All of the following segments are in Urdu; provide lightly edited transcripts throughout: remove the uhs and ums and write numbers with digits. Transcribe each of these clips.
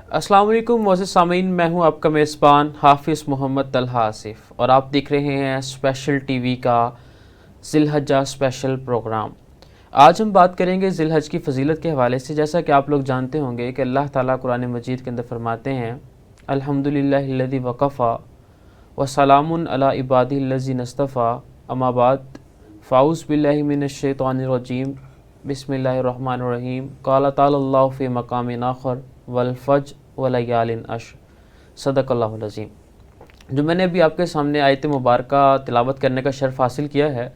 السلام علیکم معزز سامعین، میں ہوں آپ کا میزبان حافظ محمد طلحہ آصف، اور آپ دیکھ رہے ہیں اسپیشل ٹی وی کا ذی الحجہ اسپیشل پروگرام۔ آج ہم بات کریں گے ذی الحج کی فضیلت کے حوالے سے۔ جیسا کہ آپ لوگ جانتے ہوں گے کہ اللہ تعالیٰ قرآن مجید کے اندر فرماتے ہیں الحمدللہ الذی وکفی وسلام علی عبادہ الذین اصطفی، اما بعد فاعوذ باللہ من الشیطان الرجیم، بسم اللہ الرحمن الرحیم۔ قال تعالی اللہ فی مقام آخر والفجر ولیال عشر، صدق اللہ العظیم۔ جو میں نے ابھی آپ کے سامنے آیت مبارکہ تلاوت کرنے کا شرف حاصل کیا ہے،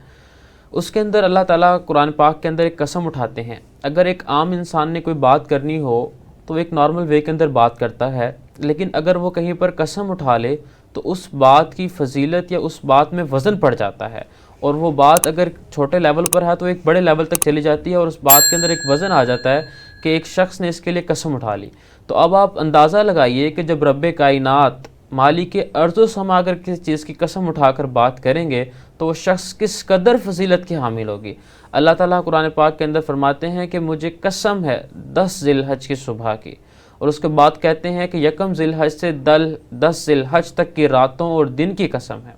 اس کے اندر اللہ تعالیٰ قرآن پاک کے اندر ایک قسم اٹھاتے ہیں۔ اگر ایک عام انسان نے کوئی بات کرنی ہو تو وہ ایک نارمل وے کے اندر بات کرتا ہے، لیکن اگر وہ کہیں پر قسم اٹھا لے تو اس بات کی فضیلت یا اس بات میں وزن پڑ جاتا ہے، اور وہ بات اگر چھوٹے لیول پر ہے تو ایک بڑے لیول تک چلی جاتی ہے، اور اس بات کے اندر ایک وزن آ جاتا ہے کہ ایک شخص نے اس کے لیے قسم اٹھا لی۔ تو اب آپ اندازہ لگائیے کہ جب رب کائنات مالک ارض و سما اگر کسی چیز کی قسم اٹھا کر بات کریں گے تو وہ شخص کس قدر فضیلت کی حامل ہوگی۔ اللہ تعالیٰ قرآن پاک کے اندر فرماتے ہیں کہ مجھے قسم ہے 10 ذی الحج کی صبح کی، اور اس کے بعد کہتے ہیں کہ یکم ذی الحج سے 10 ذی الحج تک کی راتوں اور دن کی قسم ہے۔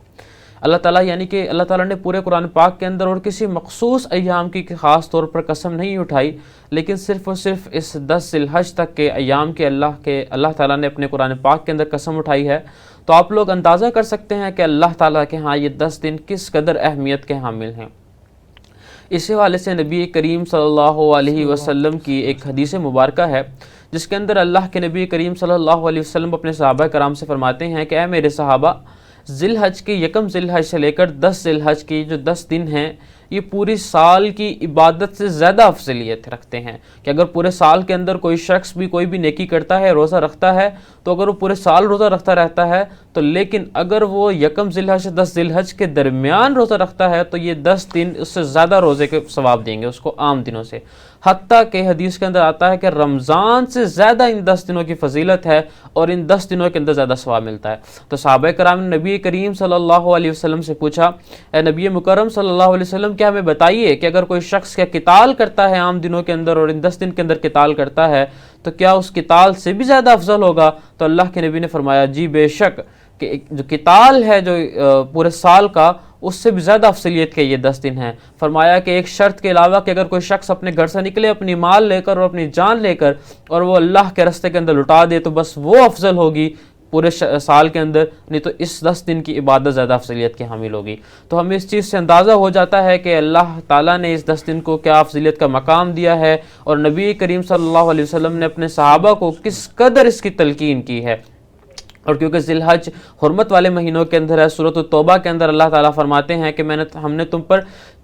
اللہ تعالیٰ یعنی کہ اللہ تعالیٰ نے پورے قرآن پاک کے اندر اور کسی مخصوص ایام کی خاص طور پر قسم نہیں اٹھائی، لیکن صرف اور صرف اس 10 ذی الحج تک کے ایام کے اللہ تعالیٰ نے اپنے قرآن پاک کے اندر قسم اٹھائی ہے۔ تو آپ لوگ اندازہ کر سکتے ہیں کہ اللہ تعالیٰ کے ہاں یہ 10 دن کس قدر اہمیت کے حامل ہیں۔ اسی حوالے سے نبی کریم صلی اللہ علیہ وسلم کی ایک حدیث مبارکہ ہے، جس کے اندر اللہ کے نبی کریم صلی اللہ علیہ وسلم اپنے صحابہ کرام سے فرماتے ہیں کہ اے میرے صحابہ، ذی الحج کی یکم ذی الحج سے لے کر 10 ذی الحج کی جو 10 دن ہیں، یہ پوری سال کی عبادت سے زیادہ افضلیت رکھتے ہیں۔ کہ اگر پورے سال کے اندر کوئی شخص بھی کوئی بھی نیکی کرتا ہے، روزہ رکھتا ہے، تو اگر وہ پورے سال روزہ رکھتا رہتا ہے تو لیکن اگر وہ یکم ذی الحج سے 10 ذی الحج کے درمیان روزہ رکھتا ہے تو یہ 10 دن اس سے زیادہ روزے کے ثواب دیں گے اس کو عام دنوں سے۔ حتیٰ کہ حدیث کے اندر آتا ہے کہ رمضان سے زیادہ ان 10 دنوں کی فضیلت ہے، اور ان 10 دنوں کے اندر زیادہ ثواب ملتا ہے۔ تو صحابہ کرام نے نبی کریم صلی اللہ علیہ وسلم سے پوچھا، اے نبی مکرم صلی اللہ علیہ وسلم، کیا ہمیں بتائیے کہ اگر کوئی شخص کیا قتال کرتا ہے عام دنوں کے اندر اور ان 10 دن کے اندر قتال کرتا ہے تو کیا اس قتال سے بھی زیادہ افضل ہوگا؟ تو اللہ کے نبی نے فرمایا جی بے شک، کہ جو قتال ہے جو پورے سال کا، اس سے بھی زیادہ افضلیت کے یہ 10 دن ہیں۔ فرمایا کہ ایک شرط کے علاوہ کہ اگر کوئی شخص اپنے گھر سے نکلے اپنی مال لے کر اور اپنی جان لے کر اور وہ اللہ کے راستے کے اندر لٹا دے تو بس وہ افضل ہوگی پورے سال کے اندر، نہیں تو اس 10 دن کی عبادت زیادہ افضلیت کی حامل ہوگی۔ تو ہمیں اس چیز سے اندازہ ہو جاتا ہے کہ اللہ تعالیٰ نے اس 10 دن کو کیا افضلیت کا مقام دیا ہے، اور نبی کریم صلی اللہ علیہ وسلم نے اپنے صحابہ کو کس قدر اس کی تلقین کی ہے۔ اور کیونکہ ذی الحج حرمت والے مہینوں کے اندر ہے، سورۃ التوبہ کے اندر اللہ تعالیٰ فرماتے ہیں کہ ہم نے تم پر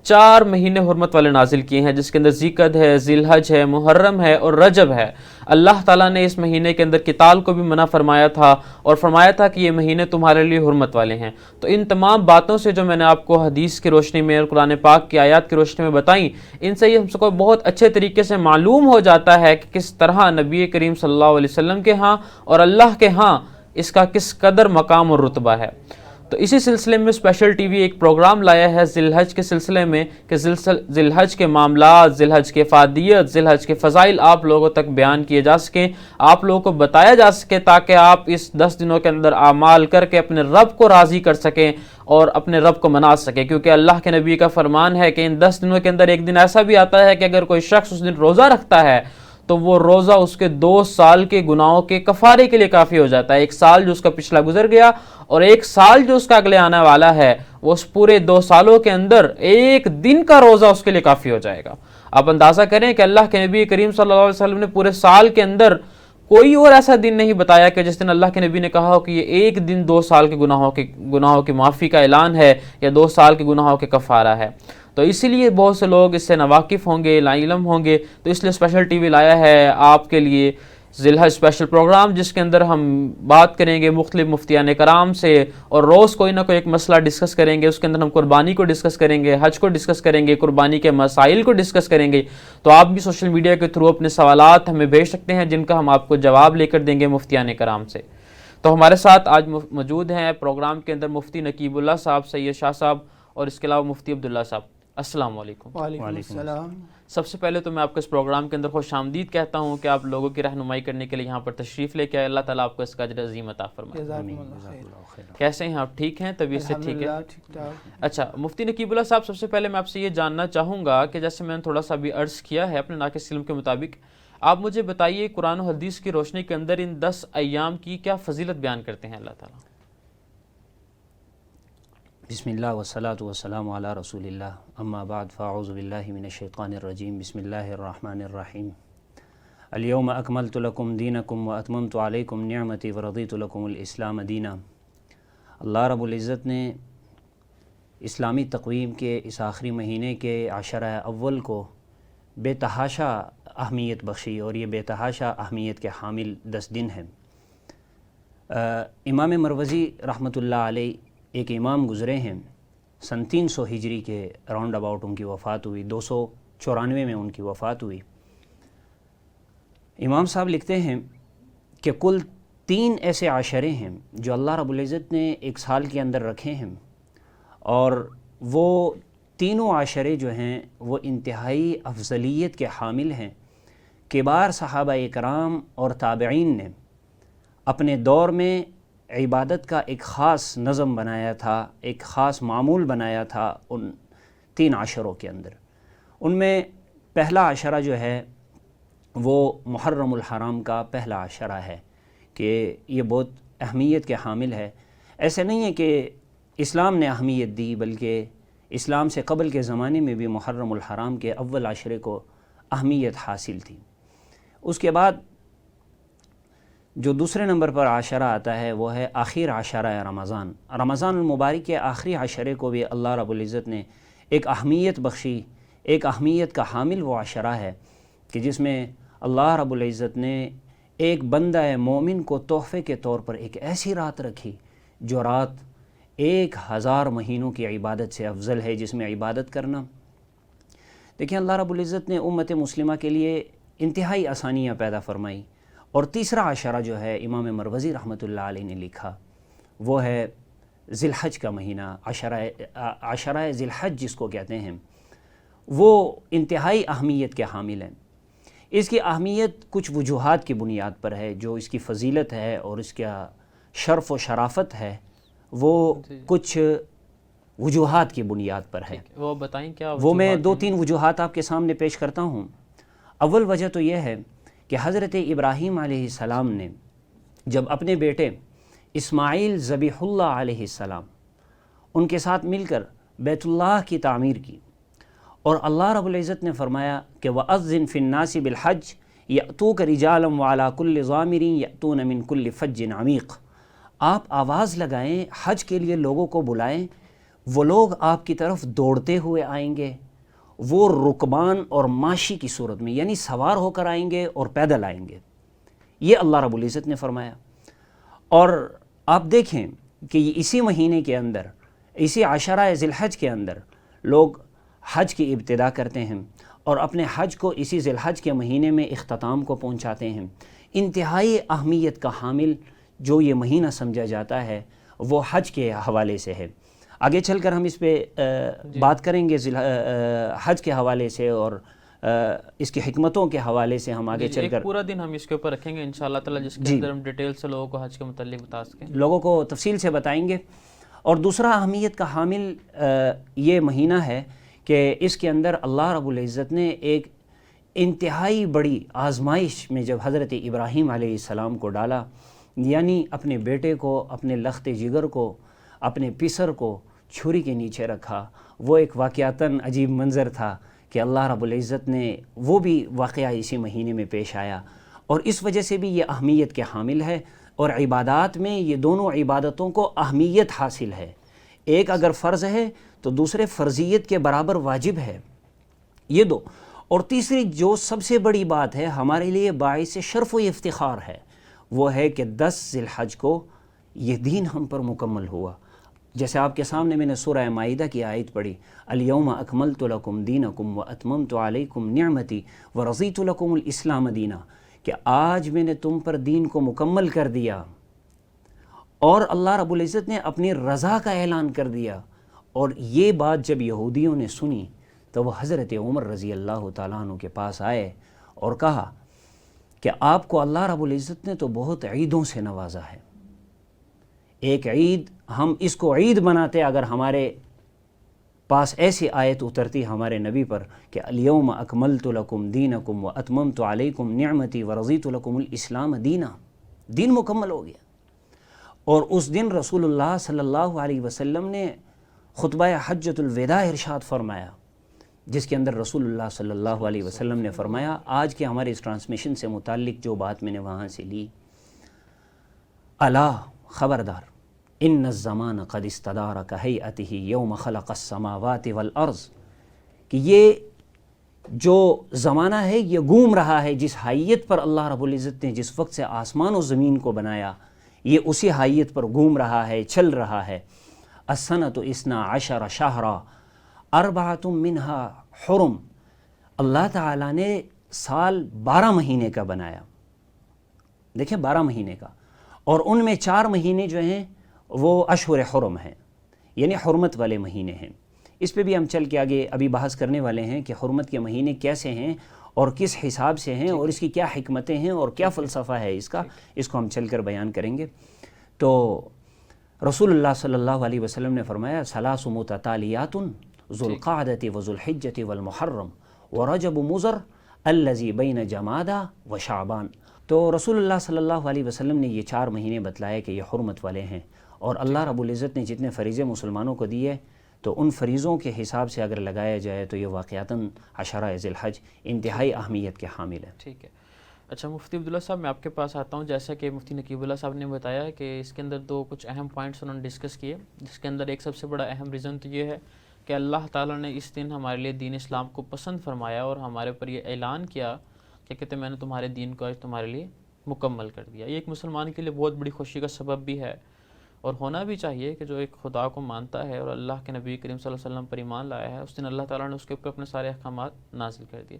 4 مہینے حرمت والے نازل کیے ہیں، جس کے اندر ذیقعد ہے، ذی الحج ہے، محرم ہے اور رجب ہے۔ اللہ تعالیٰ نے اس مہینے کے اندر قتال کو بھی منع فرمایا تھا، اور فرمایا تھا کہ یہ مہینے تمہارے لیے حرمت والے ہیں۔ تو ان تمام باتوں سے جو میں نے آپ کو حدیث کی روشنی میں اور قرآن پاک کی آیات کی روشنی میں بتائیں، ان سے یہ ہم سب کو بہت اچھے طریقے سے معلوم ہو جاتا ہے کہ کس طرح نبی کریم صلی اللہ علیہ وسلم کے ہاں اور اللہ کے ہاں اس کا کس قدر مقام اور رتبہ ہے۔ تو اسی سلسلے میں اسپیشل ٹی وی ایک پروگرام لایا ہے ذی الحج کے سلسلے میں، کہ ذی الحج کے معاملات، ذی الحج کے افادیت، ذی الحج کے فضائل آپ لوگوں تک بیان کیے جا سکیں، آپ لوگوں کو بتایا جا سکے، تاکہ آپ اس 10 دنوں کے اندر اعمال کر کے اپنے رب کو راضی کر سکیں اور اپنے رب کو منا سکیں۔ کیونکہ اللہ کے نبی کا فرمان ہے کہ ان 10 دنوں کے اندر ایک دن ایسا بھی آتا ہے کہ اگر کوئی شخص اس دن روزہ رکھتا ہے تو وہ روزہ اس کے 2 سال کے گناہوں کے کفارے کے لیے کافی ہو جاتا ہے۔ 1 سال جو اس کا پچھلا گزر گیا اور 1 سال جو اس کا اگلے آنے والا ہے، وہ اس پورے 2 سالوں کے اندر ایک دن کا روزہ اس کے لیے کافی ہو جائے گا۔ آپ اندازہ کریں کہ اللہ کے نبی کریم صلی اللہ علیہ وسلم نے پورے سال کے اندر کوئی اور ایسا دن نہیں بتایا کہ جس دن اللہ کے نبی نے کہا ہو کہ یہ ایک دن 2 سال کے گناہوں کی معافی کا اعلان ہے یا 2 سال کے گناہوں کے کفارہ ہے۔ تو اسی لیے بہت سے لوگ اس سے ناواقف ہوں گے، لا علم ہوں گے، تو اس لیے اسپیشل ٹی وی لایا ہے آپ کے لیے ذی الحج اسپیشل پروگرام، جس کے اندر ہم بات کریں گے مختلف مفتیان کرام سے، اور روز کوئی نہ کوئی ایک مسئلہ ڈسکس کریں گے۔ اس کے اندر ہم قربانی کو ڈسکس کریں گے، حج کو ڈسکس کریں گے، قربانی کے مسائل کو ڈسکس کریں گے۔ تو آپ بھی سوشل میڈیا کے تھرو اپنے سوالات ہمیں بھیج سکتے ہیں، جن کا ہم آپ کو جواب لے کر دیں گے مفتیان کرام سے۔ تو ہمارے ساتھ آج موجود ہیں پروگرام کے اندر مفتی نقیب اللہ صاحب، سید شاہ صاحب، اور اس کے علاوہ مفتی عبداللہ صاحب۔ السلام علیکم۔ وعلیکم السلام۔ سب سے پہلے تو میں آپ کو اس پروگرام کے اندر خوش آمدید کہتا ہوں کہ آپ لوگوں کی رہنمائی کرنے کے لیے یہاں پر تشریف لے کے آئے۔ اللہ تعالیٰ آپ کو اس کا اجر عظیم عطا فرمائے۔ جزاکم اللہ خیر۔ کیسے ہیں آپ؟ ٹھیک ہیں؟ طبیعت سے ٹھیک ہے؟ الحمدللہ ٹھیک ٹھاک۔ اچھا مفتی نقیب اللہ صاحب، سب سے پہلے میں آپ سے یہ جاننا چاہوں گا کہ جیسے میں نے تھوڑا سا بھی عرض کیا ہے اپنے ناقص علم کے مطابق، آپ مجھے بتائیے قرآن و حدیث کی روشنی کے اندر ان 10 ایام کی کیا فضیلت بیان کرتے ہیں اللہ تعالیٰ؟ بسم اللہ والصلاة والسلام علی رسول اللہ، اما بعد فاعوذ باللہ من الشیطان الرجیم، بسم اللہ الرحمن الرحیم۔ الیوم اکملت لکم دینکم واتممت علیکم نعمتی ورضیت لکم الاسلام دینا۔ اللہ رب العزت نے اسلامی تقویم کے اس آخری مہینے کے عشرہ اول کو بے تحاشا اہمیت بخشی، اور یہ بے تحاشا اہمیت کے حامل 10 دن ہیں۔ امام مروزی رحمۃ اللہ علیہ ایک امام گزرے ہیں، سن 300 ہجری کے راؤنڈ اباؤٹ ان کی وفات ہوئی، 294 میں ان کی وفات ہوئی۔ امام صاحب لکھتے ہیں کہ کل 3 ایسے عشرے ہیں جو اللہ رب العزت نے ایک سال کے اندر رکھے ہیں، اور وہ تینوں عشرے جو ہیں وہ انتہائی افضلیت کے حامل ہیں۔ کبار صحابہ اکرام اور تابعین نے اپنے دور میں عبادت کا ایک خاص نظم بنایا تھا، ایک خاص معمول بنایا تھا ان 3 عشروں کے اندر۔ ان میں پہلا عشرہ جو ہے وہ محرم الحرام کا پہلا عشرہ ہے کہ یہ بہت اہمیت کے حامل ہے۔ ایسے نہیں ہے کہ اسلام نے اہمیت دی، بلکہ اسلام سے قبل کے زمانے میں بھی محرم الحرام کے اول عشرے کو اہمیت حاصل تھی۔ اس کے بعد جو دوسرے نمبر پر عشرہ آتا ہے وہ ہے آخر عشرہ رمضان۔ رمضان المبارک کے آخری عشرے کو بھی اللہ رب العزت نے ایک اہمیت بخشی، ایک اہمیت کا حامل وہ عشرہ ہے کہ جس میں اللہ رب العزت نے ایک بندہ مومن کو تحفے کے طور پر ایک ایسی رات رکھی جو رات 1000 مہینوں کی عبادت سے افضل ہے، جس میں عبادت کرنا، دیکھیں اللہ رب العزت نے امت مسلمہ کے لیے انتہائی آسانیاں پیدا فرمائی۔ اور تیسرا عشرہ جو ہے امام مروزی رحمۃ اللہ علیہ نے لکھا وہ ہے ذی الحج کا مہینہ، عشرہ ذی الحج جس کو کہتے ہیں، وہ انتہائی اہمیت کے حامل ہیں۔ اس کی اہمیت کچھ وجوہات کی بنیاد پر ہے، جو اس کی فضیلت ہے اور اس کا شرف و شرافت ہے وہ کچھ وجوہات کی بنیاد پر ہے۔ وہ بتائیں کیا وہ میں 2-3 وجوہات آپ کے سامنے پیش کرتا ہوں۔ اول وجہ تو یہ ہے کہ حضرت ابراہیم علیہ السلام نے جب اپنے بیٹے اسماعیل ذبیح اللہ علیہ السلام ان کے ساتھ مل کر بیت اللہ کی تعمیر کی، اور اللہ رب العزت نے فرمایا کہ وَأَذِّن فِي النَّاسِ بِالْحَجِّ يَأْتُوكَ رِجَالًا وَعَلَىٰ كُلِّ ضَامِرٍ يَأْتُونَ مِن كُلِّ فَجٍّ عَمِيقٍ، آپ آواز لگائیں، حج کے لیے لوگوں کو بلائیں، وہ لوگ آپ کی طرف دوڑتے ہوئے آئیں گے، وہ رکبان اور ماشی کی صورت میں، یعنی سوار ہو کر آئیں گے اور پیدل آئیں گے، یہ اللہ رب العزت نے فرمایا۔ اور آپ دیکھیں کہ اسی مہینے کے اندر، اسی عشرہ ذی الحج کے اندر لوگ حج کی ابتدا کرتے ہیں اور اپنے حج کو اسی ذی الحج کے مہینے میں اختتام کو پہنچاتے ہیں۔ انتہائی اہمیت کا حامل جو یہ مہینہ سمجھا جاتا ہے وہ حج کے حوالے سے ہے۔ آگے چل کر ہم اس پہ بات کریں گے حج کے حوالے سے، اور اس کی حکمتوں کے حوالے سے ہم آگے چل کر پورا دن ہم اس کے اوپر رکھیں گے انشاءاللہ تعالی، جس کے اندر ہم ڈیٹیل سے لوگوں کو حج کے متعلق بتا سکیں، لوگوں کو تفصیل سے بتائیں گے۔ اور دوسرا اہمیت کا حامل یہ مہینہ ہے کہ اس کے اندر اللہ رب العزت نے ایک انتہائی بڑی آزمائش میں جب حضرت ابراہیم علیہ السلام کو ڈالا، یعنی اپنے بیٹے کو، اپنے لخت جگر کو، اپنے پسر کو چھری کے نیچے رکھا، وہ ایک واقعتاً عجیب منظر تھا کہ اللہ رب العزت نے وہ بھی واقعہ اسی مہینے میں پیش آیا، اور اس وجہ سے بھی یہ اہمیت کے حامل ہے۔ اور عبادات میں یہ دونوں عبادتوں کو اہمیت حاصل ہے، ایک اگر فرض ہے تو دوسرے فرضیت کے برابر واجب ہے، یہ دو۔ اور تیسری جو سب سے بڑی بات ہے ہمارے لیے باعث شرف و افتخار ہے، وہ ہے کہ 10 ذی الحج کو یہ دین ہم پر مکمل ہوا۔ جیسے آپ کے سامنے میں نے سورہ مائدہ کی آیت پڑھی، الیوم اکملت لکم دینکم واتممت علیکم نعمتی ورضیت لکم الاسلام دینا، کہ آج میں نے تم پر دین کو مکمل کر دیا، اور اللہ رب العزت نے اپنی رضا کا اعلان کر دیا۔ اور یہ بات جب یہودیوں نے سنی تو وہ حضرت عمر رضی اللہ تعالیٰ عنہ کے پاس آئے اور کہا کہ آپ کو اللہ رب العزت نے تو بہت عیدوں سے نوازا ہے، ایک عید ہم اس کو عید بناتے اگر ہمارے پاس ایسی آیت اترتی ہمارے نبی پر کہ الیوم اکملت لکم دینکم و اتممت علیکم نعمتی و رضیت لکم الاسلام دینا، دین مکمل ہو گیا۔ اور اس دن رسول اللہ صلی اللہ علیہ وسلم نے خطبہ حجۃ الوداع ارشاد فرمایا، جس کے اندر رسول اللہ صلی اللہ علیہ وسلم نے فرمایا، آج کے ہمارے اس ٹرانسمیشن سے متعلق جو بات میں نے وہاں سے لی، الا خبردار، ان الزمان قد استدار کہیئتہ یوم خلق السماوات والارض، کہ یہ جو زمانہ ہے یہ گھوم رہا ہے جس حیت پر اللہ رب العزت نے جس وقت سے آسمان و زمین کو بنایا، یہ اسی حیت پر گھوم رہا ہے، چل رہا ہے۔ السنۃ 12 شہرا اربعۃ منہا حرم، اللہ تعالیٰ نے سال 12 مہینے کا بنایا، دیکھیں 12 مہینے کا، اور ان میں 4 مہینے جو ہیں وہ اشہر حرم ہیں، یعنی حرمت والے مہینے ہیں۔ اس پہ بھی ہم چل کے آگے ابھی بحث کرنے والے ہیں کہ حرمت کے مہینے کیسے ہیں اور کس حساب سے ہیں اور اس کی کیا حکمتیں ہیں اور کیا فلسفہ ہے اس کا، اس کو ہم چل کر بیان کریں گے۔ تو رسول اللہ صلی اللہ علیہ وسلم نے فرمایا، ثلاث متتالیات ذو القعدۃ و ذو الحجۃ والمحرم ورجب مضر الذی بین جمادہ و شعبان۔ تو رسول اللہ صلی اللہ علیہ وسلم نے یہ 4 مہینے بتلائے کہ یہ حرمت والے ہیں، اور اللہ رب العزت نے جتنے فریضے مسلمانوں کو دیے تو ان فریضوں کے حساب سے اگر لگایا جائے تو یہ واقعتاً عشرہ ذی الحج انتہائی اہمیت کے حامل ہے۔ ٹھیک ہے، اچھا مفتی عبداللہ صاحب میں آپ کے پاس آتا ہوں۔ جیسا کہ مفتی نقیب اللہ صاحب نے بتایا کہ اس کے اندر 2 کچھ اہم پوائنٹس انہوں نے ڈسکس کیے، جس کے اندر ایک سب سے بڑا اہم ریزن تو یہ ہے کہ اللہ تعالیٰ نے اس دن ہمارے لیے دین اسلام کو پسند فرمایا اور ہمارے پر یہ اعلان کیا کہ کہتے میں نے تمہارے دین کو آج تمہارے لیے مکمل کر دیا۔ یہ ایک مسلمان کے لیے بہت بڑی خوشی کا سبب بھی ہے، اور ہونا بھی چاہیے کہ جو ایک خدا کو مانتا ہے اور اللہ کے نبی کریم صلی اللہ علیہ وسلم پر ایمان لایا ہے، اس دن اللہ تعالیٰ نے اس کے اوپر اپنے سارے احکامات نازل کر دیے۔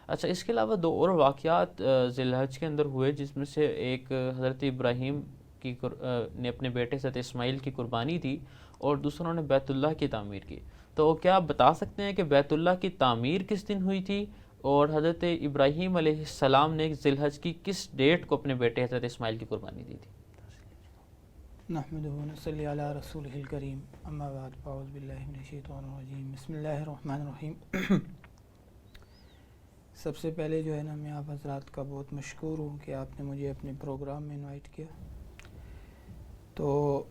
اچھا، اس کے علاوہ 2 اور واقعات ذی الحج کے اندر ہوئے، جس میں سے ایک حضرت ابراہیم نے اپنے بیٹے حضرت اسماعیل کی قربانی دی اور دوسرا انہوں نے بیت اللہ کی تعمیر کی۔ تو کیا آپ بتا سکتے ہیں کہ بیت اللہ کی تعمیر کس دن ہوئی تھی اور حضرت ابراہیم علیہ السلام نے ذی الحج کی کس ڈیٹ کو اپنے بیٹے حضرت اسماعیل کی قربانی دی تھی؟ نحمدہ و نصلی علی رسولہ الکریم، اما بعد، اعوذ باللہ من الشیطان الرجیم، بسم اللہ الرحمن الرحیم۔ سب سے پہلے جو ہے نا، میں آپ حضرات کا بہت مشکور ہوں کہ آپ نے مجھے اپنے پروگرام میں انوائٹ کیا۔ تو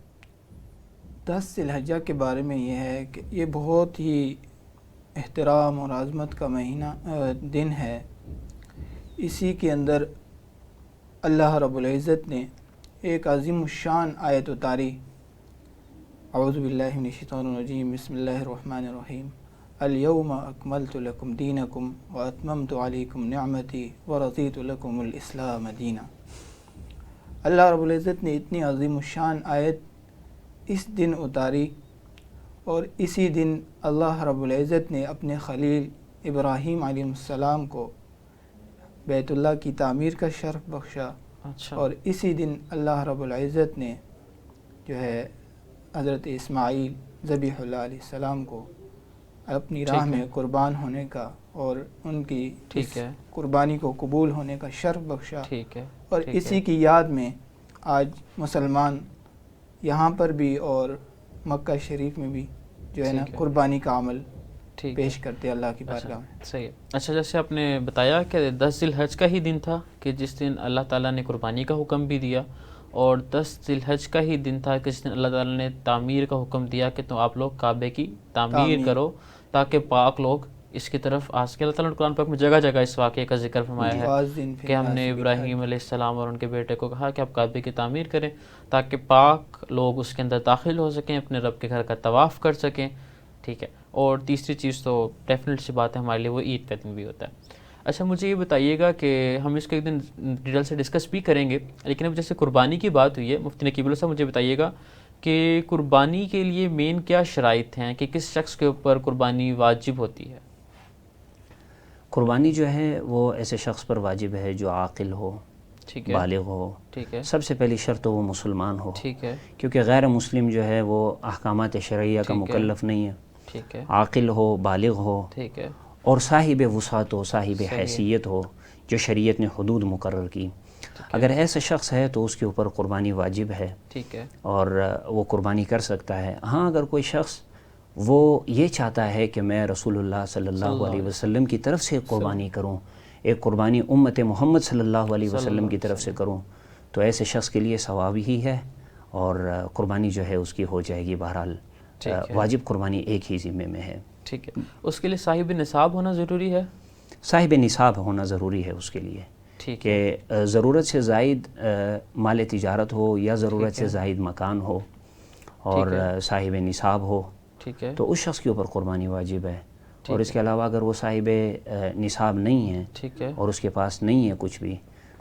10 ذی الحجہ کے بارے میں یہ ہے کہ یہ بہت ہی احترام اور عظمت کا دن ہے۔ اسی کے اندر اللہ رب العزت نے ایک عظیم الشان آیت اتاری، اعوذ باللہ من الشیطان الرجیم، بسم اللہ الرحمن الرحیم، الیوم اکملت لکم دینکم و اتممت علیکم نعمتی و رضیت لکم الاسلام دینا۔ اللہ رب العزت نے اتنی عظیم الشان آیت اس دن اتاری، اور اسی دن اللہ رب العزت نے اپنے خلیل ابراہیم علیہ السلام کو بیت اللہ کی تعمیر کا شرف بخشا۔ اور اسی دن اللہ رب العزت نے جو ہے حضرت اسماعیل ذبیح اللہ علیہ السلام کو اپنی راہ میں قربان ہونے کا اور ان کی اس قربانی کو قبول ہونے کا شرف بخشا۔ اور اسی کی یاد میں آج مسلمان یہاں پر بھی اور مکہ شریف میں بھی جو ہے نا قربانی کا عمل پیش کرتے اللہ کی بارگاہ میں۔ صحیح ہے۔ اچھا، جیسے آپ نے بتایا کہ 10 ذی الحج کا ہی دن تھا کہ جس دن اللہ تعالیٰ نے قربانی کا حکم بھی دیا، اور 10 ذی الحج کا ہی دن تھا کہ جس دن اللہ تعالیٰ نے تعمیر کا حکم دیا کہ تم آپ لوگ کعبے کی تعمیر کرو تاکہ پاک لوگ اس کی طرف آ سکے۔ اللہ تعالیٰ نے قرآن پاک میں جگہ جگہ اس واقعے کا ذکر فرمایا ہے کہ ہم نے ابراہیم علیہ السلام اور ان کے بیٹے کو کہا کہ آپ کعبے کی تعمیر کریں تاکہ پاک لوگ اس کے اندر داخل ہو سکیں، اپنے رب کے گھر کا طواف کر سکیں۔ ٹھیک ہے، اور تیسری چیز تو ڈیفینیٹ سی بات ہے ہمارے لیے وہ عید کا دن بھی ہوتا ہے۔ اچھا، مجھے یہ بتائیے گا کہ ہم اس کو ایک دن ڈیٹیل سے ڈسکس بھی کریں گے، لیکن اب جیسے قربانی کی بات ہوئی ہے، مفتی نقیب اللہ صاحب مجھے بتائیے گا کہ قربانی کے لیے مین کیا شرائط ہیں کہ کس شخص کے اوپر قربانی واجب ہوتی ہے؟ قربانی جو ہے وہ ایسے شخص پر واجب ہے جو عاقل ہو، بالغ ہو، سب سے پہلی شرط وہ مسلمان ہو، کیونکہ غیر مسلم جو ہے وہ احکامات شرعیہ کا مکلف نہیں ہے۔ ٹھیک ہے، عاقل ہو، بالغ ہو، ٹھیک ہے، اور صاحب وسعت ہو، صاحب صحیح ہے، حیثیت ہو، جو شریعت نے حدود مقرر کی. اگر ایسا شخص ہے تو اس کے اوپر قربانی واجب ہے ٹھیک ہے، اور وہ قربانی کر سکتا ہے. ہاں اگر کوئی شخص وہ یہ چاہتا ہے کہ میں رسول اللہ صلی اللہ علیہ وسلم کی طرف سے قربانی کروں، ایک قربانی امت محمد صلی اللہ علیہ وسلم کی طرف سے کروں، تو ایسے شخص کے لیے ثواب ہی ہے اور قربانی جو ہے اس کی ہو جائے گی. بہرحال واجب قربانی ایک ہی ذمے میں ہے. ٹھیک ہے. اس کے لیے صاحب نصاب ہونا ضروری ہے؟ صاحب نصاب ہونا ضروری ہے اس کے لیے، ٹھیک کہ ہے، ضرورت سے زائد مال تجارت ہو یا ضرورت سے زائد مکان ہو اور صاحب نصاب ہو، ٹھیک ہے، تو اس شخص کے اوپر قربانی واجب ہے. اور اس کے علاوہ اگر وہ صاحب نصاب نہیں ہے ٹھیک ہے، اور اس کے پاس نہیں ہے کچھ بھی،